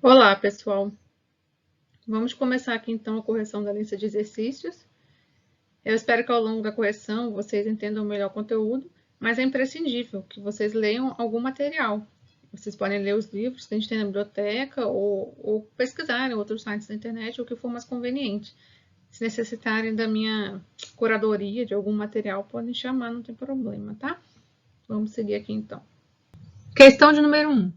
Olá, pessoal. Vamos começar aqui então a correção da lista de exercícios. Eu espero que ao longo da correção vocês entendam melhor o conteúdo, mas é imprescindível que vocês leiam algum material. Vocês podem ler os livros que a gente tem na biblioteca ou pesquisar em outros sites da internet, o que for mais conveniente. Se necessitarem da minha curadoria de algum material, podem chamar, não tem problema, tá? Vamos seguir aqui então. Questão de número 1.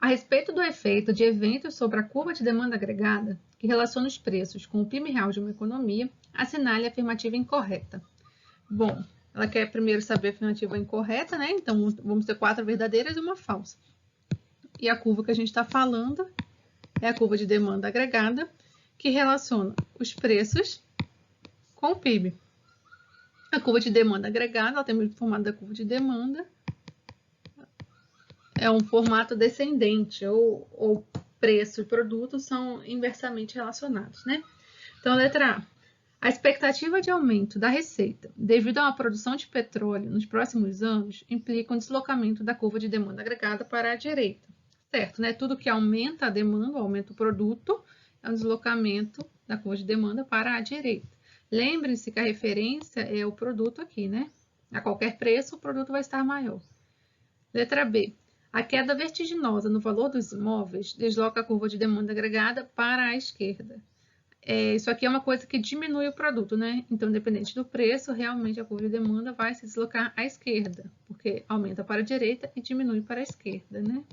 A respeito do efeito de eventos sobre a curva de demanda agregada, que relaciona os preços com o PIB real de uma economia, assinale a afirmativa incorreta. Bom, ela quer primeiro saber a afirmativa incorreta, né? Então, vamos ter 4 verdadeiras e uma falsa. E a curva que a gente está falando é a curva de demanda agregada, que relaciona os preços com o PIB. A curva de demanda agregada, ela tem o formato da curva de demanda, é um formato descendente, ou preço e produto são inversamente relacionados, né? Então, letra A. A expectativa de aumento da receita devido a uma produção de petróleo nos próximos anos implica um deslocamento da curva de demanda agregada para a direita, certo? Né? Tudo que aumenta a demanda, aumenta o produto, é um deslocamento da curva de demanda para a direita. Lembre-se que a referência é o produto aqui, né? A qualquer preço, o produto vai estar maior. Letra B. A queda vertiginosa no valor dos imóveis desloca a curva de demanda agregada para a esquerda. Isso aqui é uma coisa que diminui o produto, né? Então, independente do preço, realmente a curva de demanda vai se deslocar à esquerda, porque aumenta para a direita e diminui para a esquerda, né?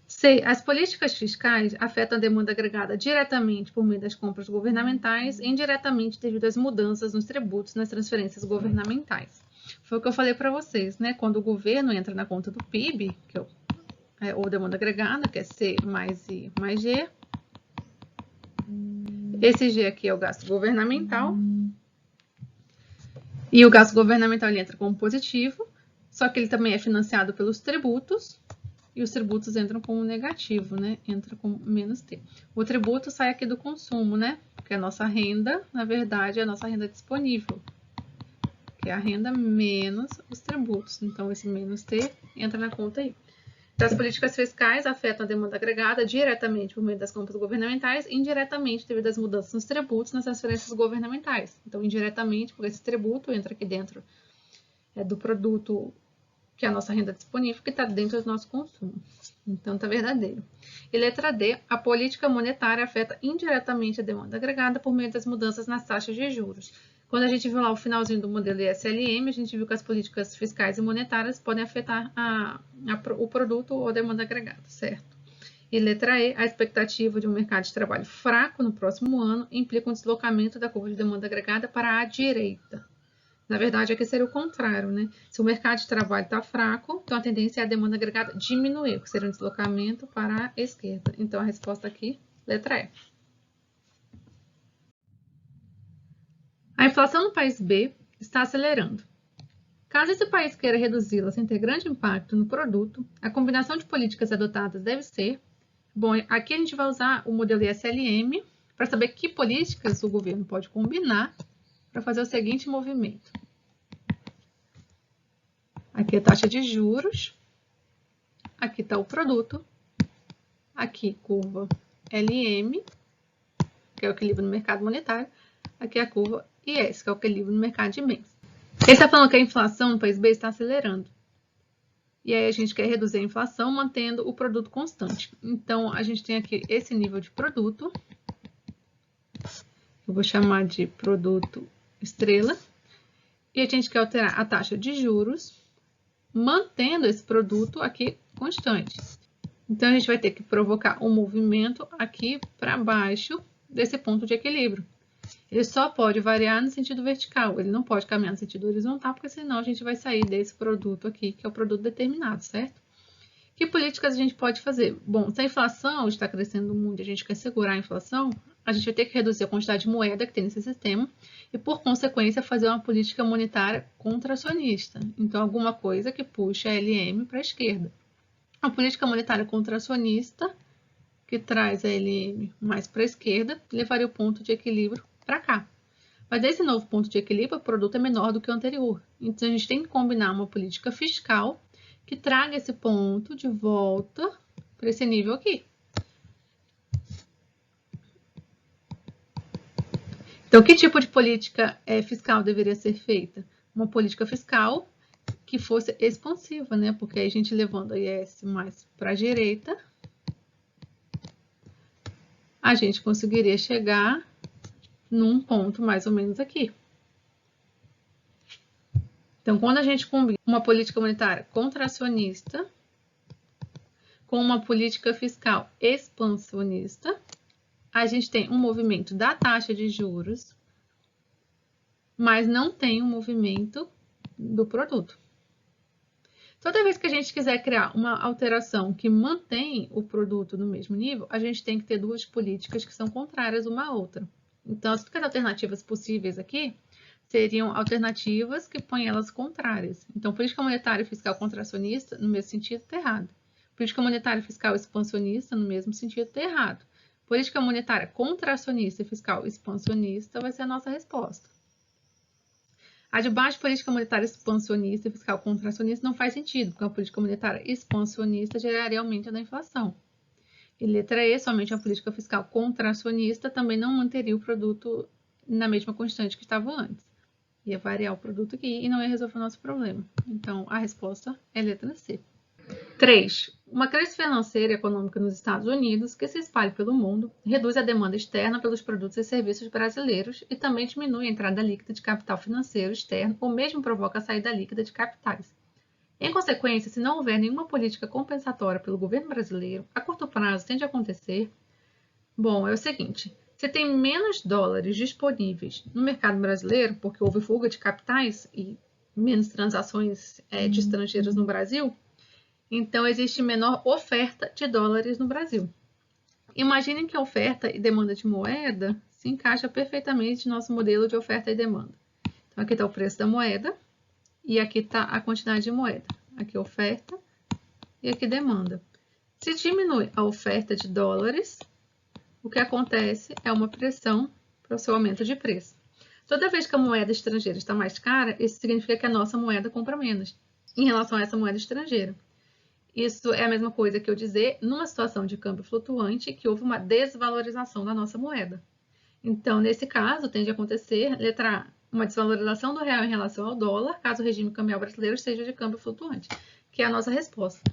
C. As políticas fiscais afetam a demanda agregada diretamente por meio das compras governamentais e indiretamente devido às mudanças nos tributos nas transferências governamentais. Foi o que eu falei para vocês, né? Quando o governo entra na conta do PIB, que é ou demanda agregada, que é C mais I mais G. Esse G aqui é o gasto governamental. E o gasto governamental ele entra como positivo, só que ele também é financiado pelos tributos, e os tributos entram como negativo, né? Entra com menos T. O tributo sai aqui do consumo, né? Porque a nossa renda, na verdade, é a nossa renda disponível, que é a renda menos os tributos. Então, esse menos T entra na conta aí. Então, as políticas fiscais afetam a demanda agregada diretamente por meio das compras governamentais e indiretamente devido às mudanças nos tributos nas transferências governamentais. Então, indiretamente, porque esse tributo entra aqui dentro do produto, que é a nossa renda disponível, que está dentro do nosso consumo. Então, está verdadeiro. E letra D, a política monetária afeta indiretamente a demanda agregada por meio das mudanças nas taxas de juros. Quando a gente viu lá o finalzinho do modelo ISLM, a gente viu que as políticas fiscais e monetárias podem afetar o produto ou a demanda agregada, certo? E letra E, a expectativa de um mercado de trabalho fraco no próximo ano implica um deslocamento da curva de demanda agregada para a direita. Na verdade, aqui seria o contrário, né? Se o mercado de trabalho está fraco, então a tendência é a demanda agregada diminuir, que seria um deslocamento para a esquerda. Então, a resposta aqui, letra E. A inflação no país B está acelerando. Caso esse país queira reduzi-la sem ter grande impacto no produto, a combinação de políticas adotadas deve ser... Bom, aqui a gente vai usar o modelo ISLM para saber que políticas o governo pode combinar para fazer o seguinte movimento. Aqui é a taxa de juros, aqui está o produto, aqui curva LM, que é o equilíbrio no mercado monetário, aqui é a curva IS, que é o equilíbrio no mercado de bens. Ele está falando que a inflação no país B está acelerando. E aí a gente quer reduzir a inflação mantendo o produto constante. Então, a gente tem aqui esse nível de produto. Eu vou chamar de produto estrela. E a gente quer alterar a taxa de juros, mantendo esse produto aqui constante. Então, a gente vai ter que provocar um movimento aqui para baixo desse ponto de equilíbrio. Ele só pode variar no sentido vertical, ele não pode caminhar no sentido horizontal, porque senão a gente vai sair desse produto aqui, que é o produto determinado, certo? Que políticas a gente pode fazer? Bom, se a inflação está crescendo muito e a gente quer segurar a inflação, a gente vai ter que reduzir a quantidade de moeda que tem nesse sistema e, por consequência, fazer uma política monetária contracionista. Então, alguma coisa que puxe a LM para a esquerda. A política monetária contracionista, que traz a LM mais para a esquerda, levaria o ponto de equilíbrio para cá. Mas desse novo ponto de equilíbrio, o produto é menor do que o anterior. Então, a gente tem que combinar uma política fiscal que traga esse ponto de volta para esse nível aqui. Então, que tipo de política fiscal deveria ser feita? Uma política fiscal que fosse expansiva, né? Porque aí a gente levando a IS mais para a direita, a gente conseguiria chegar num ponto mais ou menos aqui. Então, quando a gente combina uma política monetária contracionista com uma política fiscal expansionista, a gente tem um movimento da taxa de juros, mas não tem um movimento do produto. Toda vez que a gente quiser criar uma alteração que mantém o produto no mesmo nível, a gente tem que ter duas políticas que são contrárias uma à outra. Então, as únicas alternativas possíveis aqui seriam alternativas que põem elas contrárias. Então, política monetária e fiscal contracionista, no mesmo sentido, está errado. Política monetária e fiscal expansionista, no mesmo sentido, está errado. Política monetária contracionista e fiscal expansionista vai ser a nossa resposta. A de baixo, política monetária expansionista e fiscal contracionista não faz sentido, porque a política monetária expansionista geraria aumento da inflação. E letra E, somente a política fiscal contracionista também não manteria o produto na mesma constante que estava antes. Ia variar o produto aqui e não ia resolver o nosso problema. Então, a resposta é letra C. 3. Uma crise financeira e econômica nos Estados Unidos, que se espalha pelo mundo, reduz a demanda externa pelos produtos e serviços brasileiros e também diminui a entrada líquida de capital financeiro externo ou mesmo provoca a saída líquida de capitais. Em consequência, se não houver nenhuma política compensatória pelo governo brasileiro, a curto prazo tende a acontecer. Bom, é o seguinte, se tem menos dólares disponíveis no mercado brasileiro, porque houve fuga de capitais e menos transações de estrangeiros no Brasil, então existe menor oferta de dólares no Brasil. Imaginem que a oferta e demanda de moeda se encaixa perfeitamente no nosso modelo de oferta e demanda. Então, aqui está o preço da moeda e aqui está a quantidade de moeda. Aqui oferta e aqui demanda. Se diminui a oferta de dólares, o que acontece é uma pressão para o seu aumento de preço. Toda vez que a moeda estrangeira está mais cara, isso significa que a nossa moeda compra menos em relação a essa moeda estrangeira. Isso é a mesma coisa que eu dizer, numa situação de câmbio flutuante, que houve uma desvalorização da nossa moeda. Então, nesse caso, tende a acontecer, letra A, uma desvalorização do real em relação ao dólar, caso o regime cambial brasileiro seja de câmbio flutuante, que é a nossa resposta.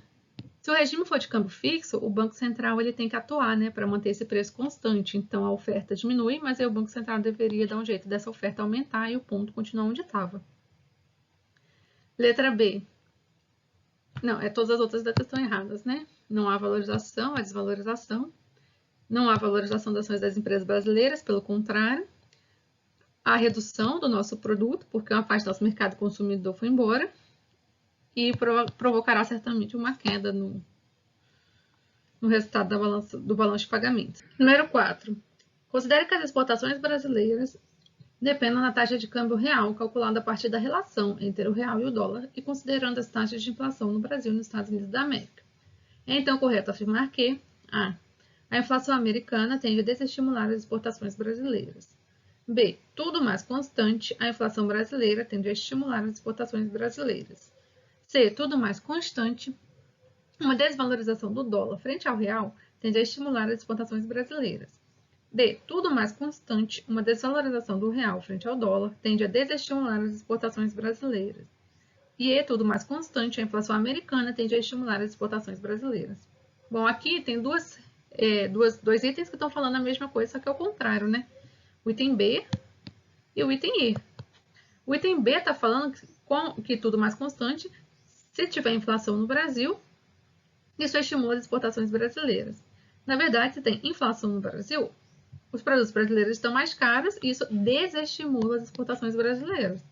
Se o regime for de câmbio fixo, o Banco Central ele tem que atuar, né, para manter esse preço constante. Então, a oferta diminui, mas aí o Banco Central deveria dar um jeito dessa oferta aumentar e o ponto continuar onde estava. Letra B. Não, todas as outras letras estão erradas, né? Não há valorização, há desvalorização. Não há valorização das ações das empresas brasileiras, pelo contrário. Há redução do nosso produto, porque uma parte do nosso mercado consumidor foi embora. E provocará certamente uma queda no resultado do balanço de pagamentos. Número 4. Considere que as exportações brasileiras dependem da taxa de câmbio real, calculada a partir da relação entre o real e o dólar e considerando as taxas de inflação no Brasil e nos Estados Unidos da América. É então correto afirmar que a inflação americana tende a desestimular as exportações brasileiras. B. Tudo mais constante, a inflação brasileira tende a estimular as exportações brasileiras. C. Tudo mais constante, uma desvalorização do dólar frente ao real tende a estimular as exportações brasileiras. D. Tudo mais constante, uma desvalorização do real frente ao dólar tende a desestimular as exportações brasileiras. E E. Tudo mais constante, a inflação americana tende a estimular as exportações brasileiras. Bom, aqui tem dois itens que estão falando a mesma coisa, só que é o contrário, né? O item B e o item E. O item B está falando que tudo mais constante, se tiver inflação no Brasil, isso estimula as exportações brasileiras. Na verdade, se tem inflação no Brasil, os produtos brasileiros estão mais caros e isso desestimula as exportações brasileiras.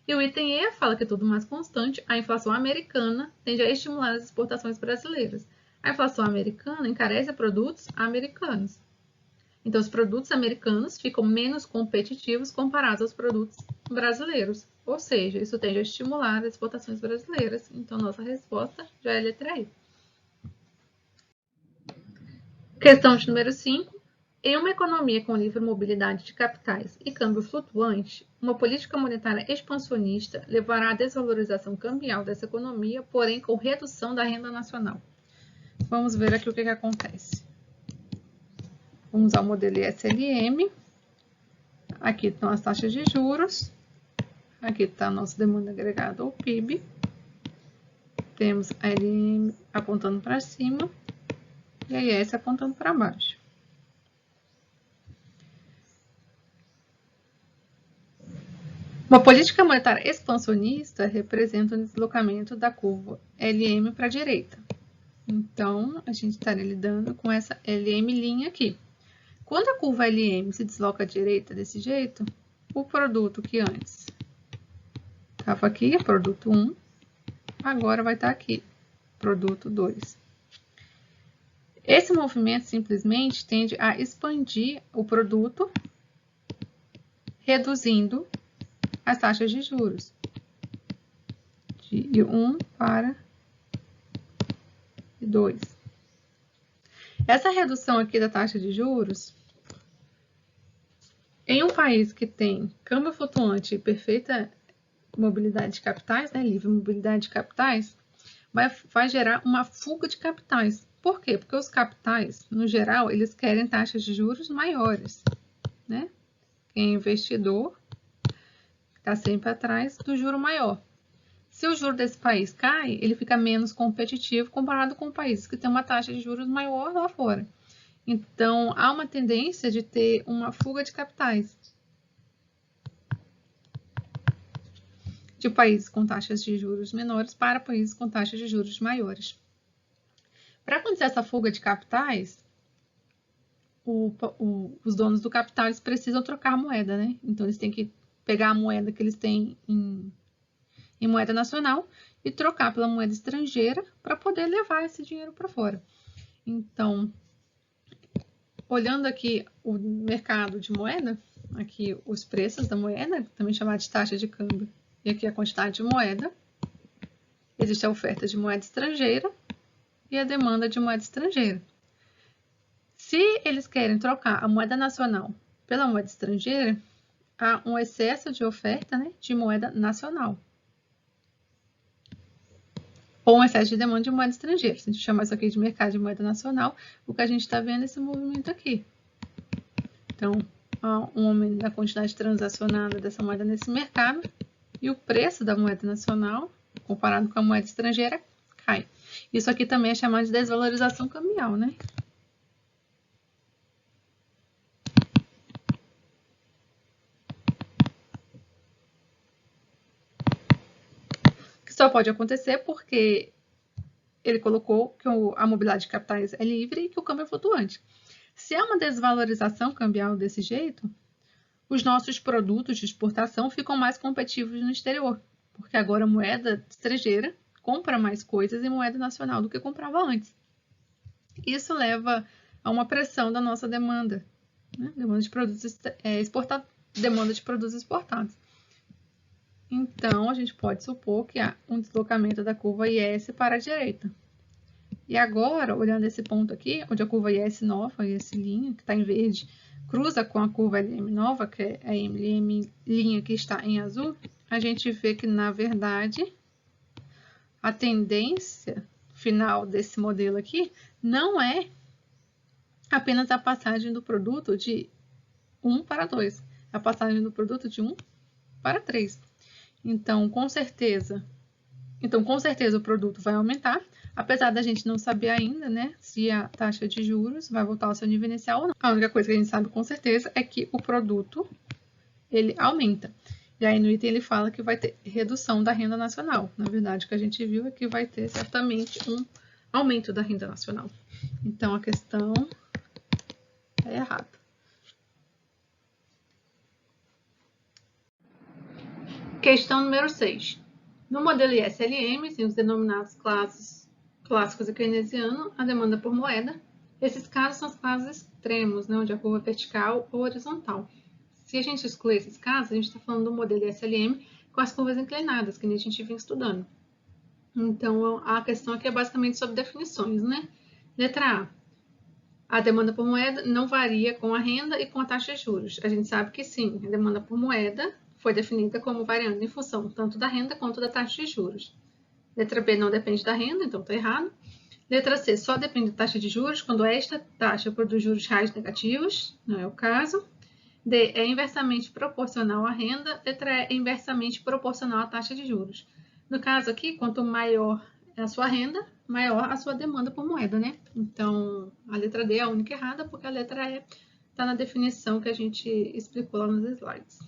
E o item E fala que é tudo mais constante, a inflação americana tende a estimular as exportações brasileiras. A inflação americana encarece produtos americanos. Então, os produtos americanos ficam menos competitivos comparados aos produtos brasileiros. Ou seja, isso tende a estimular as exportações brasileiras. Então, nossa resposta já é a letra E. Questão de número 5. Em uma economia com livre mobilidade de capitais e câmbio flutuante, uma política monetária expansionista levará à desvalorização cambial dessa economia, porém com redução da renda nacional. Vamos ver aqui o que acontece. Vamos ao modelo ISLM. Aqui estão as taxas de juros. Aqui está a nossa demanda agregada ou PIB. Temos a LM apontando para cima e a IS apontando para baixo. Uma política monetária expansionista representa um deslocamento da curva LM para a direita. Então, a gente estaria lidando com essa LM' aqui. Quando a curva LM se desloca à direita desse jeito, o produto que antes estava aqui, produto 1, agora vai estar aqui, produto 2. Esse movimento simplesmente tende a expandir o produto, reduzindo as taxas de juros de 1 para 2. Essa redução aqui da taxa de juros, em um país que tem câmbio flutuante e perfeita mobilidade de capitais, né, livre mobilidade de capitais, vai gerar uma fuga de capitais. Por quê? Porque os capitais, no geral, eles querem taxas de juros maiores, né? Quem é investidor está sempre atrás do juro maior. Se o juro desse país cai, ele fica menos competitivo comparado com países que têm uma taxa de juros maior lá fora. Então, há uma tendência de ter uma fuga de capitais de países com taxas de juros menores para países com taxas de juros maiores. Para acontecer essa fuga de capitais, os donos do capital eles precisam trocar a moeda, né? Então, eles têm que pegar a moeda que eles têm em moeda nacional e trocar pela moeda estrangeira para poder levar esse dinheiro para fora. Então, olhando aqui o mercado de moeda, aqui os preços da moeda, também chamado de taxa de câmbio, e aqui a quantidade de moeda, existe a oferta de moeda estrangeira e a demanda de moeda estrangeira. Se eles querem trocar a moeda nacional pela moeda estrangeira, há um excesso de oferta, né, de moeda nacional. Ou um excesso de demanda de moeda estrangeira. Se a gente chamar isso aqui de mercado de moeda nacional, o que a gente está vendo é esse movimento aqui. Então, há um aumento da quantidade transacionada dessa moeda nesse mercado e o preço da moeda nacional, comparado com a moeda estrangeira, cai. Isso aqui também é chamado de desvalorização cambial, né? Que só pode acontecer porque ele colocou que a mobilidade de capitais é livre e que o câmbio é flutuante. Se há uma desvalorização cambial desse jeito, os nossos produtos de exportação ficam mais competitivos no exterior, porque agora a moeda estrangeira compra mais coisas em moeda nacional do que comprava antes. Isso leva a uma pressão da nossa demanda, né? Demanda de produtos exportados, demanda de produtos exportados. Então, a gente pode supor que há um deslocamento da curva IS para a direita. E agora, olhando esse ponto aqui, onde a curva IS nova, IS linha, que está em verde, cruza com a curva LM nova, que é a LM linha que está em azul, a gente vê que, na verdade, a tendência final desse modelo aqui não é apenas a passagem do produto de 1 para 2, é a passagem do produto de 1 para 3. Então, com certeza o produto vai aumentar, apesar da gente não saber ainda, né, se a taxa de juros vai voltar ao seu nível inicial ou não. A única coisa que a gente sabe com certeza é que o produto, ele aumenta. E aí no item ele fala que vai ter redução da renda nacional. Na verdade, o que a gente viu é que vai ter certamente um aumento da renda nacional. Então, a questão é errada. Questão número 6. No modelo ISLM, os denominados clássicos e keynesiano, a demanda por moeda. Esses casos são os casos extremos, né, onde a curva é vertical ou horizontal. Se a gente excluir esses casos, a gente está falando do modelo ISLM com as curvas inclinadas, que a gente vinha estudando. Então, a questão aqui é basicamente sobre definições, né? Letra A. A demanda por moeda não varia com a renda e com a taxa de juros. A gente sabe que sim, a demanda por moeda foi definida como variando em função tanto da renda quanto da taxa de juros. Letra B não depende da renda, então está errado. Letra C só depende da taxa de juros quando esta taxa produz juros reais negativos, não é o caso. D é inversamente proporcional à renda. Letra E é inversamente proporcional à taxa de juros. No caso aqui, quanto maior é a sua renda, maior a sua demanda por moeda, né? Então, a letra D é a única errada, porque a letra E está na definição que a gente explicou lá nos slides.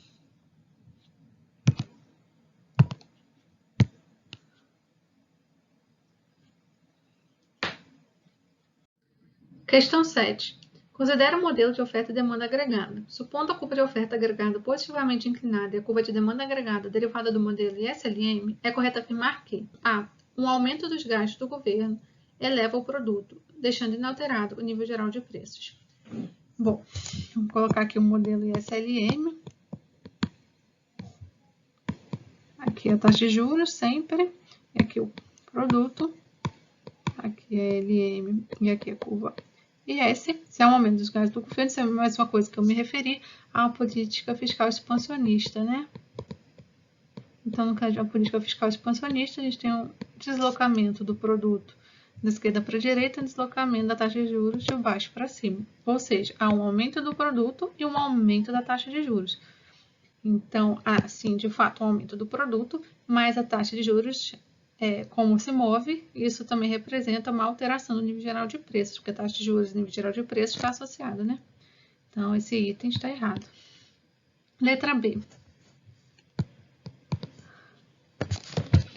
Questão 7. Considera o modelo de oferta e demanda agregada. Supondo a curva de oferta agregada positivamente inclinada e a curva de demanda agregada derivada do modelo ISLM, é correto afirmar que a. Um aumento dos gastos do governo eleva o produto, deixando inalterado o nível geral de preços. Bom, vamos colocar aqui o modelo ISLM. Aqui a taxa de juros sempre, e aqui o produto, aqui é LM e aqui a curva IS. Se é um aumento dos gastos do governo, isso é a mesma coisa que eu me referi à política fiscal expansionista, né? Então, no caso de uma política fiscal expansionista, a gente tem um deslocamento do produto da esquerda para a direita e um deslocamento da taxa de juros de baixo para cima. Ou seja, há um aumento do produto e um aumento da taxa de juros. Então, há sim, de fato, um aumento do produto, mas a taxa de juros, como se move, isso também representa uma alteração no nível geral de preços, porque a taxa de juros e o nível geral de preços está associado, né? Então, esse item está errado. Letra B.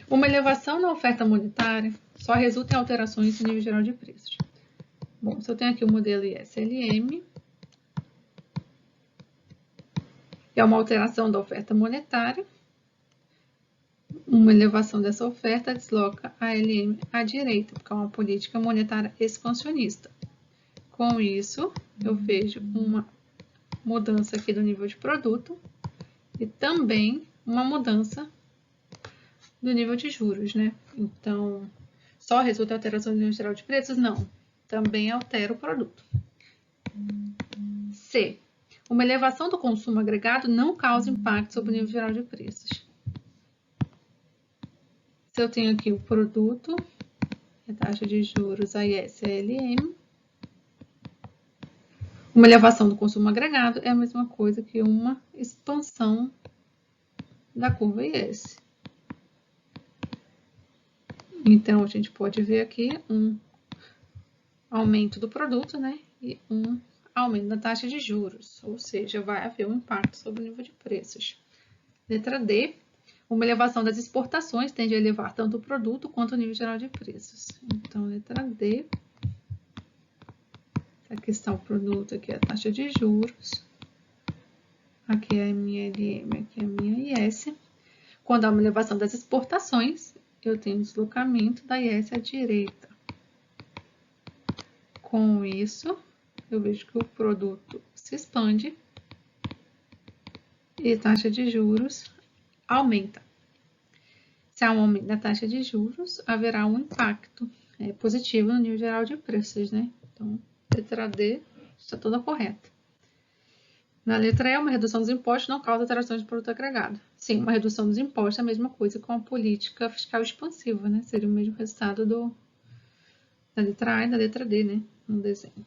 Uma elevação na oferta monetária só resulta em alterações no nível geral de preços. Bom, se eu tenho aqui o modelo ISLM, é uma alteração da oferta monetária, uma elevação dessa oferta desloca a LM à direita, porque é uma política monetária expansionista. Com isso, eu vejo uma mudança aqui do nível de produto e também uma mudança do nível de juros, né? Então, só resulta em alteração do nível geral de preços? Não, também altera o produto. C. Uma elevação do consumo agregado não causa impacto sobre o nível geral de preços. Se eu tenho aqui o produto, a taxa de juros, a ISLM, uma elevação do consumo agregado é a mesma coisa que uma expansão da curva IS. Então, a gente pode ver aqui um aumento do produto, né? E um aumento da taxa de juros, ou seja, vai haver um impacto sobre o nível de preços. Letra D. Uma elevação das exportações tende a elevar tanto o produto quanto o nível geral de preços. Então, letra D. Aqui está o produto, aqui é a taxa de juros. Aqui é a minha LM, aqui é a minha IS. Quando há uma elevação das exportações, eu tenho um deslocamento da IS à direita. Com isso, eu vejo que o produto se expande e a taxa de juros aumenta. Se há um aumento da taxa de juros, haverá um impacto positivo no nível geral de preços, né? Então, letra D está toda correta. Na letra E, uma redução dos impostos não causa alterações de produto agregado. Sim, uma redução dos impostos é a mesma coisa com a política fiscal expansiva, né? Seria o mesmo resultado da letra A e da letra D, né? No desenho.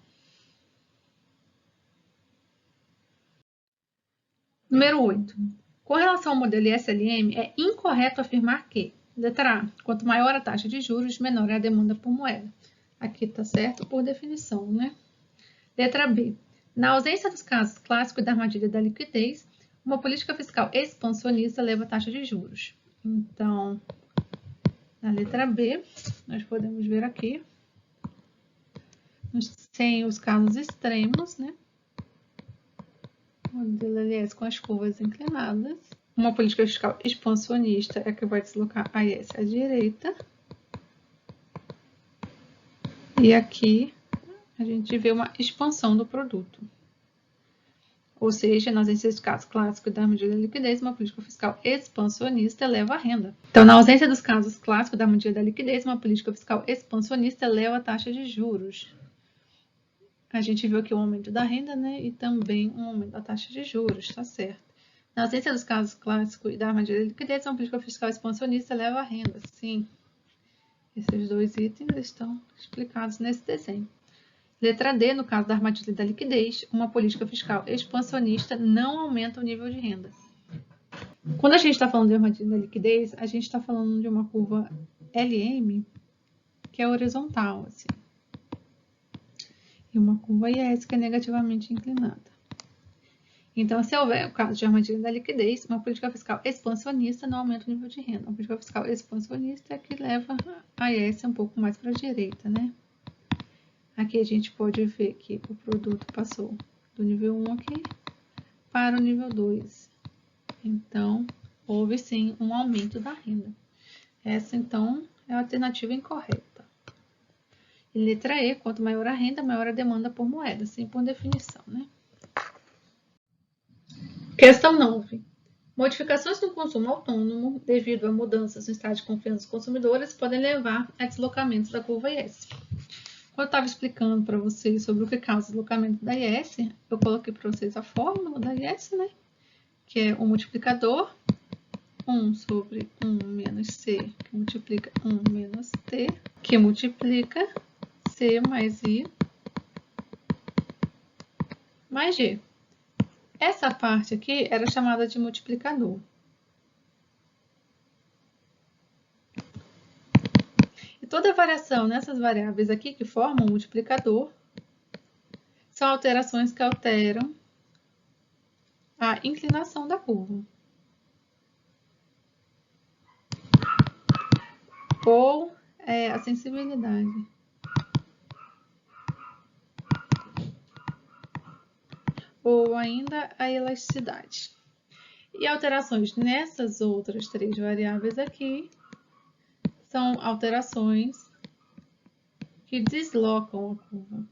Número 8. Com relação ao modelo ISLM, é incorreto afirmar que, letra A, quanto maior a taxa de juros, menor é a demanda por moeda. Aqui está certo por definição, né? Letra B. Na ausência dos casos clássicos da armadilha da liquidez, uma política fiscal expansionista leva a taxa de juros. Então, na letra B, nós podemos ver aqui, sem os casos extremos, né? Modelo LS com as curvas inclinadas. Uma política fiscal expansionista é que vai deslocar a IS à direita. E aqui a gente vê uma expansão do produto. Ou seja, na ausência dos casos clássicos da armadilha da liquidez, uma política fiscal expansionista eleva a renda. Então, na ausência dos casos clássicos da armadilha da liquidez, uma política fiscal expansionista eleva a taxa de juros. a gente viu aqui o aumento da renda, né? E também um aumento da taxa de juros, tá certo. Na ausência dos casos clássicos e da armadilha de liquidez, uma política fiscal expansionista eleva a renda. Sim, esses dois itens estão explicados nesse desenho. Letra D, no caso da armadilha da liquidez, uma política fiscal expansionista não aumenta o nível de renda. Quando a gente está falando de armadilha da liquidez, a gente está falando de uma curva LM, que é horizontal, assim, e uma curva IS, que é negativamente inclinada. Então, se houver o caso de armadilha da liquidez, uma política fiscal expansionista não aumenta o nível de renda. Uma política fiscal expansionista é que leva a IS um pouco mais para a direita, né? Aqui a gente pode ver que o produto passou do nível 1 aqui para o nível 2. Então, houve sim um aumento da renda. Essa, então, é a alternativa incorreta. E letra E, quanto maior a renda, maior a demanda por moeda, assim por definição, né? Questão 9. Modificações no consumo autônomo, devido a mudanças no estado de confiança dos consumidores, podem levar a deslocamentos da curva IS. Quando eu estava explicando para vocês sobre o que causa o deslocamento da IS, eu coloquei para vocês a fórmula da IS, né? Que é o multiplicador 1 sobre 1 menos C, que multiplica 1 menos T, que multiplica C mais I mais G. Essa parte aqui era chamada de multiplicador. E toda variação nessas variáveis aqui que formam o multiplicador são alterações que alteram a inclinação da curva. Ou a sensibilidade. Ou ainda a elasticidade. E alterações nessas outras três variáveis aqui são alterações que deslocam a curva.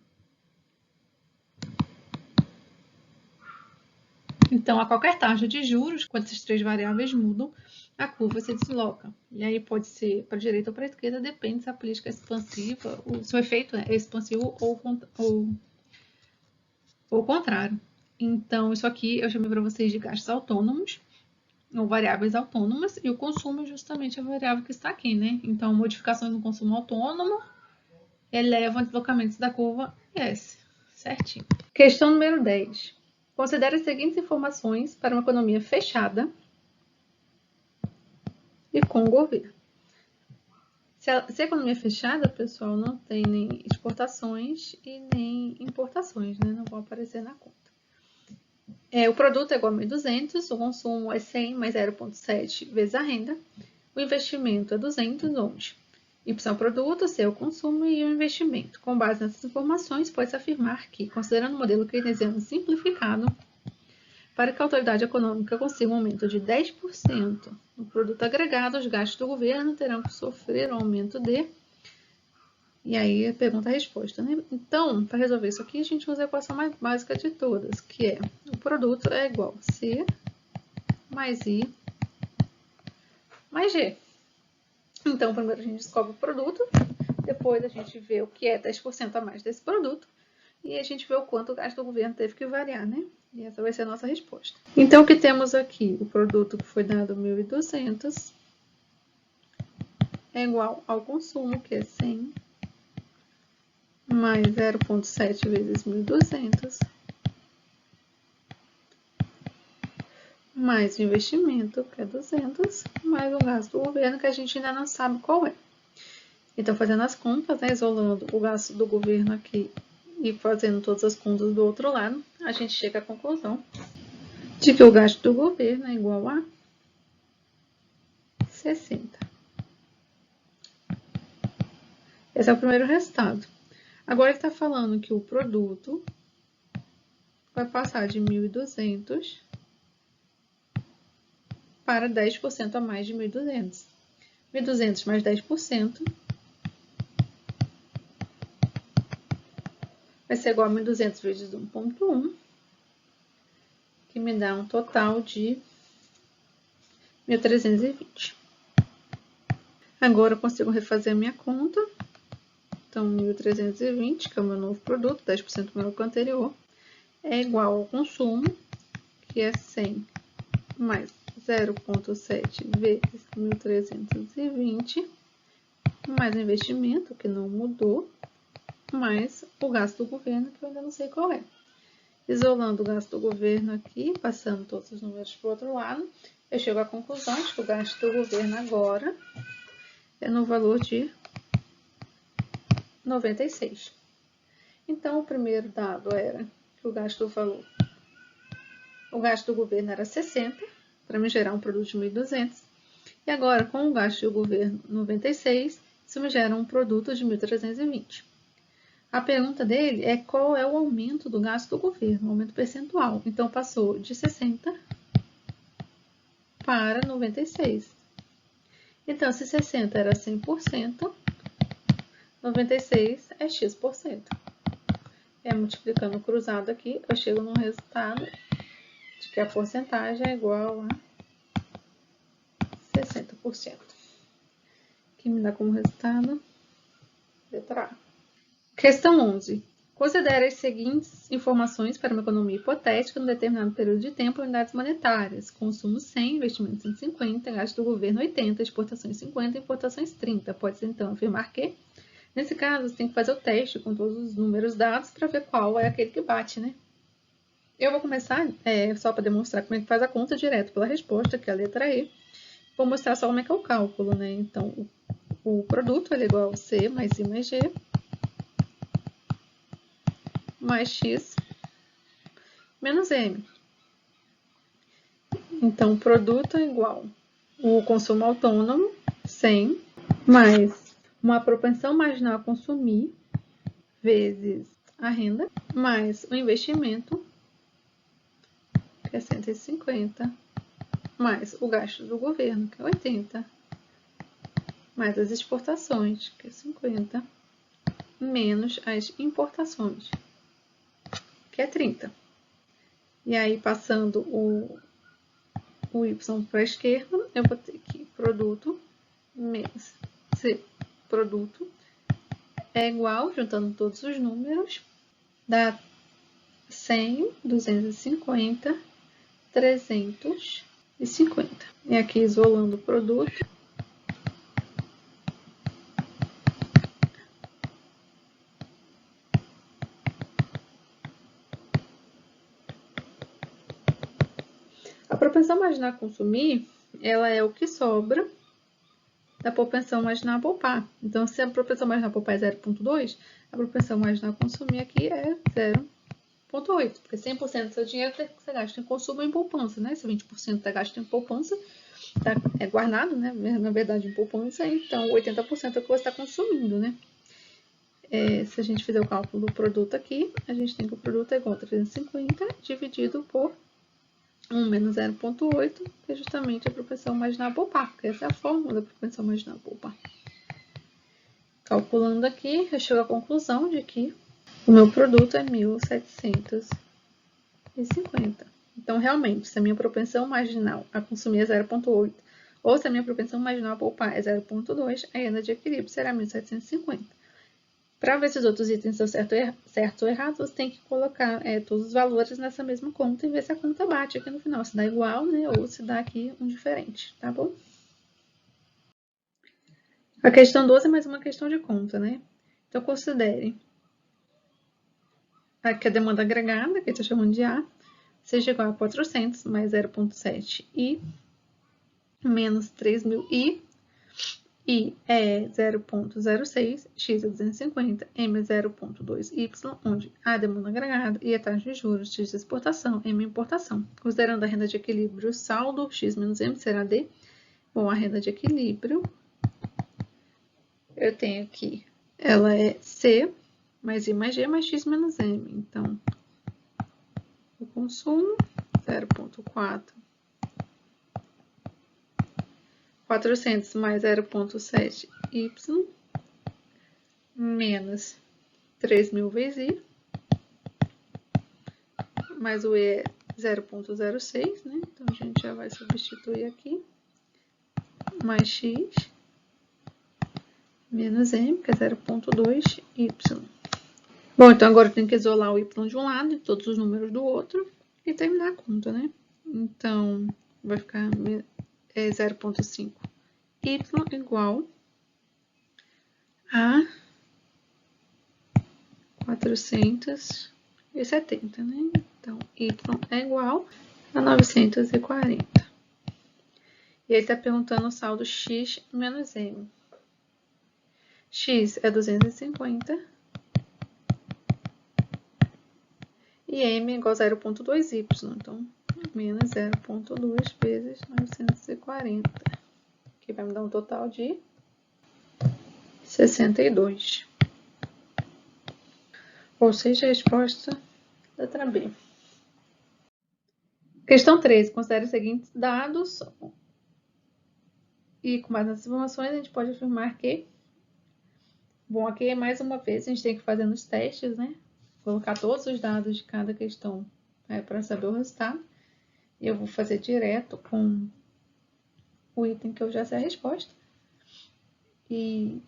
Então, a qualquer taxa de juros, quando essas três variáveis mudam, a curva se desloca. E aí pode ser para a direita ou para a esquerda, depende se a política é expansiva, se o efeito é expansivo ou o contrário. Então, isso aqui eu chamei para vocês de gastos autônomos, ou variáveis autônomas, e o consumo é justamente a variável que está aqui, né? Então, modificações no consumo autônomo elevam deslocamentos da curva S, certinho. Questão número 10. Considere as seguintes informações para uma economia fechada e com o governo. Se a economia é fechada, pessoal, não tem nem exportações e nem importações, né? Não vão aparecer na conta. O produto é igual a 1.200, o consumo é 100 mais 0,7 vezes a renda, o investimento é 200, onde Y é o produto, C é o consumo e o investimento. Com base nessas informações, pode-se afirmar que, considerando o modelo keynesiano simplificado, para que a autoridade econômica consiga um aumento de 10% no produto agregado, os gastos do governo terão que sofrer um aumento de... E aí, pergunta a resposta, né? Então, para resolver isso aqui, a gente usa a equação mais básica de todas, que é o produto é igual a C mais I mais G. Então, primeiro a gente descobre o produto, depois a gente vê o que é 10% a mais desse produto, e a gente vê o quanto o gasto do governo teve que variar, né? E essa vai ser a nossa resposta. Então, o que temos aqui? O produto que foi dado 1.200 é igual ao consumo, que é 100, mais 0,7 vezes 1.200, mais o investimento, que é 200, mais o gasto do governo, que a gente ainda não sabe qual é. Então, fazendo as contas, né, isolando o gasto do governo aqui e fazendo todas as contas do outro lado, a gente chega à conclusão de que o gasto do governo é igual a 60. Esse é o primeiro resultado. Agora ele está falando que o produto vai passar de 1.200 para 10% a mais de 1.200. 1.200 mais 10% vai ser igual a 1.200 vezes 1,1, que me dá um total de 1.320. Agora eu consigo refazer a minha conta. Então, 1.320, que é o meu novo produto, 10% maior que o anterior, é igual ao consumo, que é 100 mais 0,7 vezes 1.320, mais o investimento, que não mudou, mais o gasto do governo, que eu ainda não sei qual é. Isolando o gasto do governo aqui, passando todos os números para o outro lado, eu chego à conclusão de que o gasto do governo agora é no valor de 96. Então, o primeiro dado era que o gasto do governo era 60, para me gerar um produto de 1.200. E agora, com o gasto do governo 96, isso me gera um produto de 1.320. A pergunta dele é qual é o aumento do gasto do governo, o aumento percentual. Então, passou de 60 para 96. Então, se 60 era 100%, 96 é x%. Multiplicando o cruzado aqui, eu chego num resultado de que a porcentagem é igual a 60%. Que me dá como resultado letra A. Questão 11. Considere as seguintes informações para uma economia hipotética num determinado período de tempo em unidades monetárias. Consumo 100, investimento 150, gasto do governo 80, exportações 50, importações 30. Pode-se então afirmar que, nesse caso, você tem que fazer o teste com todos os números dados para ver qual é aquele que bate, né? Eu vou começar, só para demonstrar como é que faz a conta direto pela resposta, que é a letra E. Vou mostrar só como é que é o cálculo, né? Então, o produto é igual a C mais I mais G mais X menos M. Então, o produto é igual o consumo autônomo, 100, mais uma propensão marginal a consumir, vezes a renda, mais o investimento, que é 150, mais o gasto do governo, que é 80, mais as exportações, que é 50, menos as importações, que é 30. E aí, passando o Y para a esquerda, eu vou ter que produto menos C, produto, é igual, juntando todos os números, dá 100, 250, 350. E aqui, isolando o produto, a propensão marginal a consumir, ela é o que sobra da propensão marginal a poupar. Então, se a propensão marginal a poupar é 0,2, a propensão marginal a consumir aqui é 0,8, porque 100% do seu dinheiro você gasta em consumo e em poupança, né? Se 20% está gasto em poupança, é guardado, né? Na verdade, em poupança, então 80% é o que você está consumindo, né? Se a gente fizer o cálculo do produto aqui, a gente tem que o produto é igual a 350 dividido por 1 menos 0,8, que é justamente a propensão marginal a poupar, porque essa é a fórmula da propensão marginal a poupar. Calculando aqui, eu chego à conclusão de que o meu produto é 1.750. Então, realmente, se a minha propensão marginal a consumir é 0,8, ou se a minha propensão marginal a poupar é 0,2, a renda de equilíbrio será 1.750. Para ver se os outros itens estão certos ou errados, você tem que colocar todos os valores nessa mesma conta e ver se a conta bate aqui no final, se dá igual, né, ou se dá aqui um diferente, tá bom? A questão 12 é mais uma questão de conta, né? Então, considere aqui a demanda agregada, que a gente está chamando de A, seja igual a 400 mais 0,7 I menos 3.000 I é 0,06, X é 250, M é 0,2Y, onde A é demanda agregada, I é taxa de juros, X é exportação, M é importação. Considerando a renda de equilíbrio, o saldo X menos M será D. Bom, a renda de equilíbrio, eu tenho aqui, ela é C mais I mais G mais X menos M. Então, o consumo, 0,4. 400 mais 0,7 Y menos 3.000 vezes I, mais o E é 0,06, né? Então, a gente já vai substituir aqui, mais X menos m, que é 0,2y. Bom, então agora eu tenho que isolar o y de um lado e todos os números do outro e terminar a conta, né? Então, vai ficar 0,5y igual a 470, né? Então, y é igual a 940. E aí está perguntando o saldo x menos m. X é 250 e m é igual a 0,2y. Então, menos 0,2 vezes 940, que vai me dar um total de 62. Ou seja, a resposta da letra B. Questão 13. Considere os seguintes dados e, com base nessas informações, a gente pode afirmar que... Bom, aqui, mais uma vez, a gente tem que fazer nos testes, né? Colocar todos os dados de cada questão para saber o resultado. E eu vou fazer direto com o item que eu já sei a resposta. E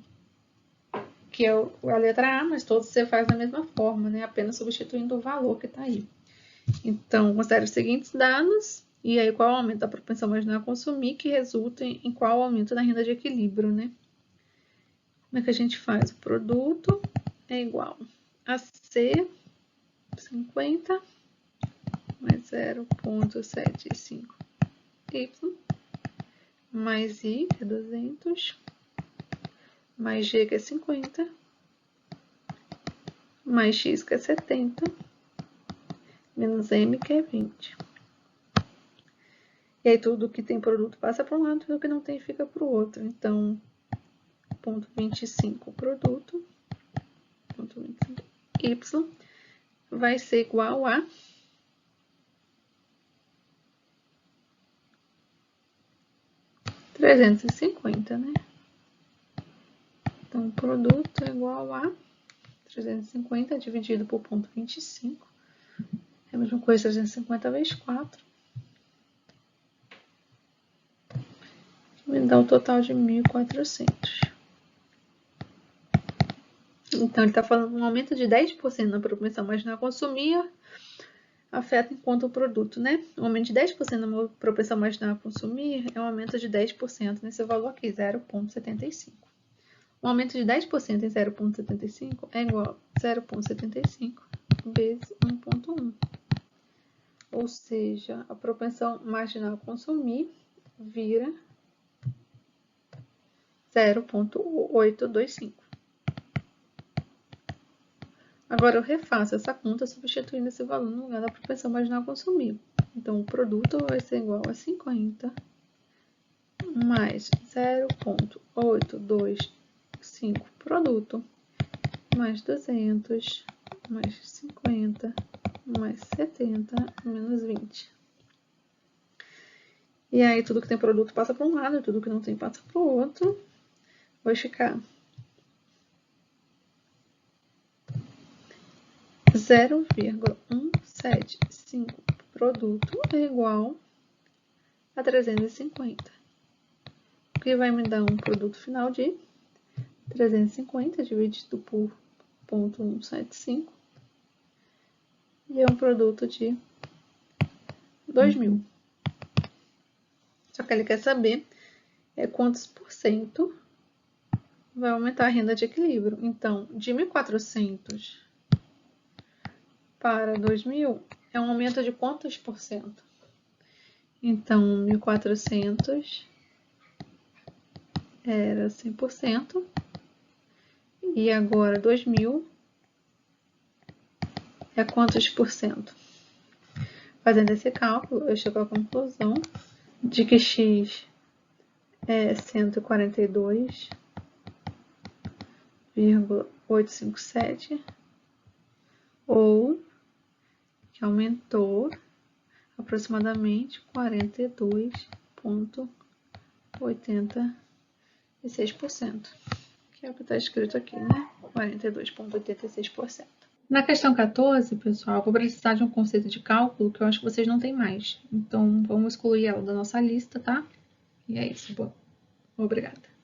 que é a letra A, mas todos você faz da mesma forma, né? Apenas substituindo o valor que está aí. Então, considere os seguintes dados, e aí qual o aumento da propensão marginal a consumir, que resulta em qual aumento da renda de equilíbrio, né? Como é que a gente faz? O produto é igual a C, 50, mais 0,75y, mais I, que é 200, mais G, que é 50, mais X, que é 70, menos M, que é 20. E aí tudo que tem produto passa para um lado, tudo que não tem fica para o outro. Então, ponto 25 produto, ponto 25 Y, vai ser igual a 350, né? Então, o produto é igual a 350 dividido por ponto 25. É a mesma coisa, 350 vezes 4. Me dá um total de 1.400. Então, ele está falando um aumento de 10% na propensão marginal a consumir afeta enquanto o produto, né? Um aumento de 10% na propensão marginal a consumir é um aumento de 10% nesse valor aqui, 0,75. Um aumento de 10% em 0,75 é igual a 0,75 vezes 1,1. Ou seja, a propensão marginal a consumir vira 0,825. Agora eu refaço essa conta substituindo esse valor no lugar da propensão marginal a consumir. Então, o produto vai ser igual a 50 mais 0,825 produto, mais 200, mais 50, mais 70, menos 20. E aí, tudo que tem produto passa para um lado, tudo que não tem passa para o outro. Vai ficar 0,175 produto é igual a 350, o que vai me dar um produto final de 350 dividido por 0,175 e é um produto de 2.000. Só que ele quer saber quantos por cento vai aumentar a renda de equilíbrio. Então, de 1.400 para 2.000 é um aumento de quantos por cento? Então, 1.400 era 100% e agora 2.000 é quantos por cento? Fazendo esse cálculo, eu chego à conclusão de que x é 142,857 ou que aumentou aproximadamente 42,86%, que é o que está escrito aqui, né? 42,86%. Na questão 14, pessoal, vou precisar de um conceito de cálculo que eu acho que vocês não têm mais. Então, vamos excluir ela da nossa lista, tá? E é isso. Bom, obrigada.